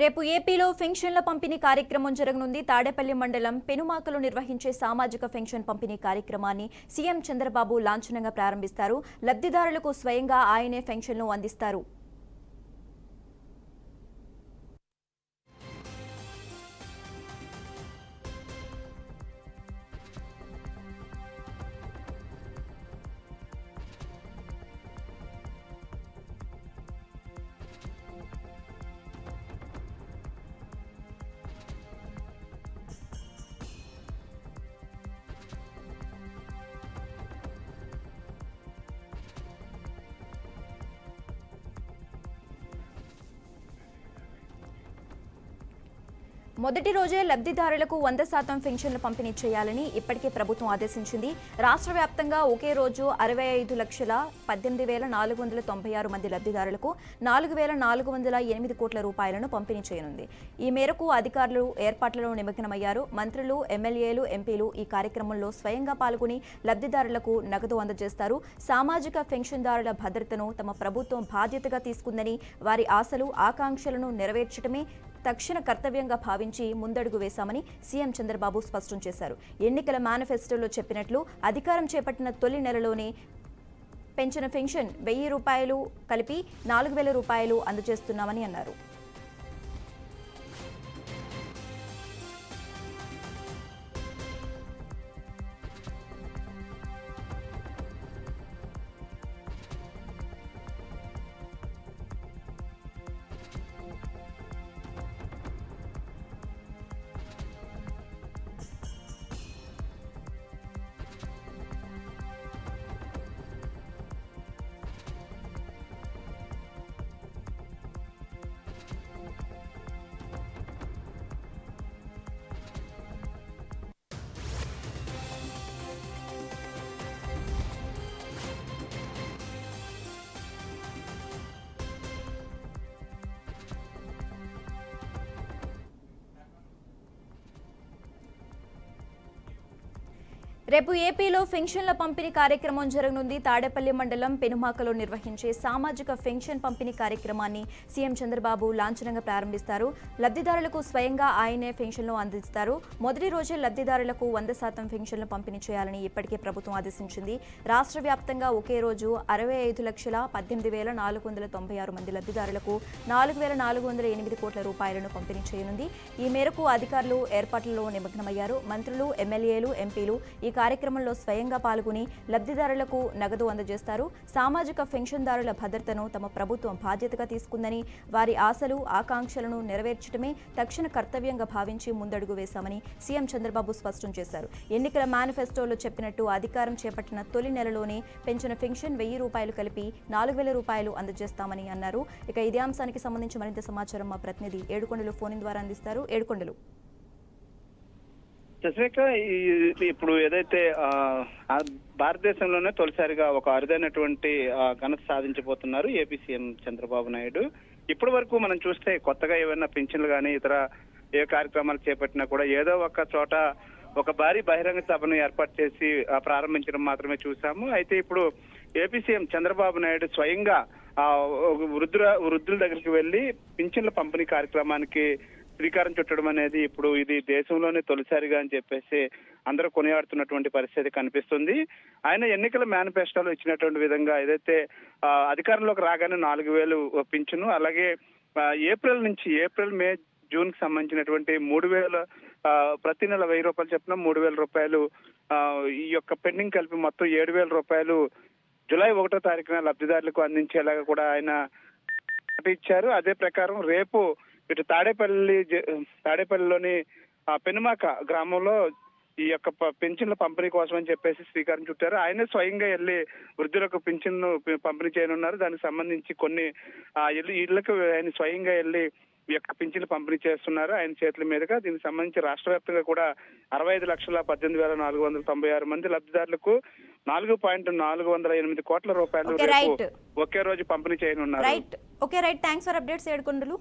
రేపు ఏపీలో పెన్షన్ల పంపిణీ కార్యక్రమం జరగనుంది. తాడేపల్లి మండలం పెనుమాకలో నిర్వహించే సామాజిక పెన్షన్ పంపిణీ కార్యక్రమాన్ని సీఎం చంద్రబాబు లాంఛనంగా ప్రారంభిస్తారు. లబ్ధిదారులకు స్వయంగా ఆయనే పెన్షన్లు అందిస్తారు. మొదటి రోజే లబ్ధిదారులకు 100% పెన్షన్లు పంపిణీ చేయాలని ఇప్పటికే ప్రభుత్వం ఆదేశించింది. రాష్ట్ర వ్యాప్తంగా ఒకే రోజు 65,18,496 మంది లబ్ధిదారులకు 4,408 కోట్ల రూపాయలను పంపిణీ చేయనుంది. ఈ మేరకు అధికారులు ఏర్పాట్లలో నిమగ్నమయ్యారు. మంత్రులు, ఎమ్మెల్యేలు, ఎంపీలు ఈ కార్యక్రమంలో స్వయంగా పాల్గొని లబ్ధిదారులకు నగదు అందజేస్తారు. సామాజిక పెన్షన్దారుల భద్రతను తమ ప్రభుత్వం బాధ్యతగా తీసుకుందని, వారి ఆశలు, ఆకాంక్షలను నెరవేర్చడమే తక్షణ కర్తవ్యంగా భావించి ముందడుగు వేశామని సీఎం చంద్రబాబు స్పష్టం చేశారు. ఎన్నికల మేనిఫెస్టోలో చెప్పినట్లు అధికారం చేపట్టిన తొలి నెలలోనే పెంచిన పెన్షన్ 1,000 రూపాయలు కలిపి 4,000 రూపాయలు అందజేస్తున్నామని అన్నారు. రేపు ఏపీలో పెన్షన్ల పంపిణీ కార్యక్రమం జరగనుంది. తాడేపల్లి మండలం పెనుమాకలో నిర్వహించే సామాజిక పెన్షన్ పంపిణీ కార్యక్రమాన్ని సీఎం చంద్రబాబు లాంఛనంగా ప్రారంభిస్తారు. లబ్ధిదారులకు స్వయంగా ఆయనే పెన్షన్లు అందిస్తారు. మొదటి రోజే లబ్ధిదారులకు 100% పెన్షన్లు పంపిణీ చేయాలని ఇప్పటికే ప్రభుత్వం ఆదేశించింది. రాష్ట్ర వ్యాప్తంగా ఒకే రోజు 65,18,496 మంది లబ్ధిదారులకు 4,408 కోట్ల రూపాయలను పంపిణీ చేయనుంది. ఈ మేరకు అధికారులు ఏర్పాట్లలో నిమగ్నమయ్యారు. మంత్రులు, ఎమ్మెల్యేలు, ఎంపీలు ఈ కార్యక్రమంలో స్వయంగా పాల్గొని లబ్ధిదారులకు నగదు అందజేస్తారు. సామాజిక పెన్షన్దారుల భద్రతను తమ ప్రభుత్వం బాధ్యతగా తీసుకుందని, వారి ఆశలు, ఆకాంక్షలను నెరవేర్చడమే తక్షణ కర్తవ్యంగా భావించి ముందడుగు వేశామని సీఎం చంద్రబాబు స్పష్టం చేశారు. ఎన్నికల మేనిఫెస్టోలో చెప్పినట్టు అధికారం చేపట్టిన తొలి నెలలోనే పెంచిన పెన్షన్ 1,000 రూపాయలు కలిపి 4,000 రూపాయలు అందజేస్తామని అన్నారు. ఇక ఇదే అంశానికి సంబంధించి మరింత సమాచారం మా ప్రతినిధి ఏడుకొండలు ఫోన్ ద్వారా అందిస్తారు. ఏడుకొండలు. శశిరేఖ, ఇప్పుడు ఏదైతే భారతదేశంలోనే తొలిసారిగా ఒక అరుదైనటువంటి ఘనత సాధించబోతున్నారు ఏపీ సీఎం చంద్రబాబు నాయుడు. ఇప్పటి వరకు మనం చూస్తే కొత్తగా ఏమైనా పింఛన్లు కానీ ఇతర ఏ కార్యక్రమాలు చేపట్టినా కూడా ఏదో ఒక చోట ఒక భారీ బహిరంగ సభను ఏర్పాటు చేసి ప్రారంభించడం మాత్రమే చూసాము. అయితే ఇప్పుడు ఏపీ సీఎం చంద్రబాబు నాయుడు స్వయంగా వృద్ధుల దగ్గరికి వెళ్లి పింఛన్ల పంపిణీ కార్యక్రమానికి శ్రీకారం చుట్టడం అనేది ఇప్పుడు ఇది దేశంలోనే తొలిసారిగా అని చెప్పేసి అందరూ కొనియాడుతున్నటువంటి పరిస్థితి కనిపిస్తుంది. ఆయన ఎన్నికల మేనిఫెస్టోలో ఇచ్చినటువంటి విధంగా ఏదైతే అధికారంలోకి రాగానే 4,000 పింఛను, అలాగే ఏప్రిల్, మే, జూన్ కి సంబంధించినటువంటి 3,000 ప్రతి నెల 1,000 రూపాయలు చెప్పిన 3,000 రూపాయలు ఈ యొక్క పెండింగ్ కలిపి మొత్తం 7,000 రూపాయలు జూలై 1వ తారీఖున లబ్ధిదారులకు అందించేలాగా కూడా ఆయన ఇచ్చారు. అదే ప్రకారం రేపు ఇటు తాడేపల్లిలోని పెనుమాక గ్రామంలో ఈ యొక్క పెన్షన్ల పంపిణీ కోసం అని చెప్పేసి శ్రీకారం చుట్టారు. ఆయనే స్వయంగా వెళ్లి వృద్ధులకు పెన్షన్ను పంపిణీ చేయనున్నారు. దానికి సంబంధించి కొన్ని ఇళ్లకు ఆయన స్వయంగా వెళ్లి ఈ యొక్క పింఛన్లు పంపిణీ చేస్తున్నారు ఆయన చేతుల మీదుగా. దీనికి సంబంధించి రాష్ట్ర వ్యాప్తంగా కూడా 65,18,496 మంది లబ్ధిదారులకు 4,408 కోట్ల రూపాయలు ఒకే రోజు పంపిణీ చేయనున్నారు. Thanks for updates Yedukondalu.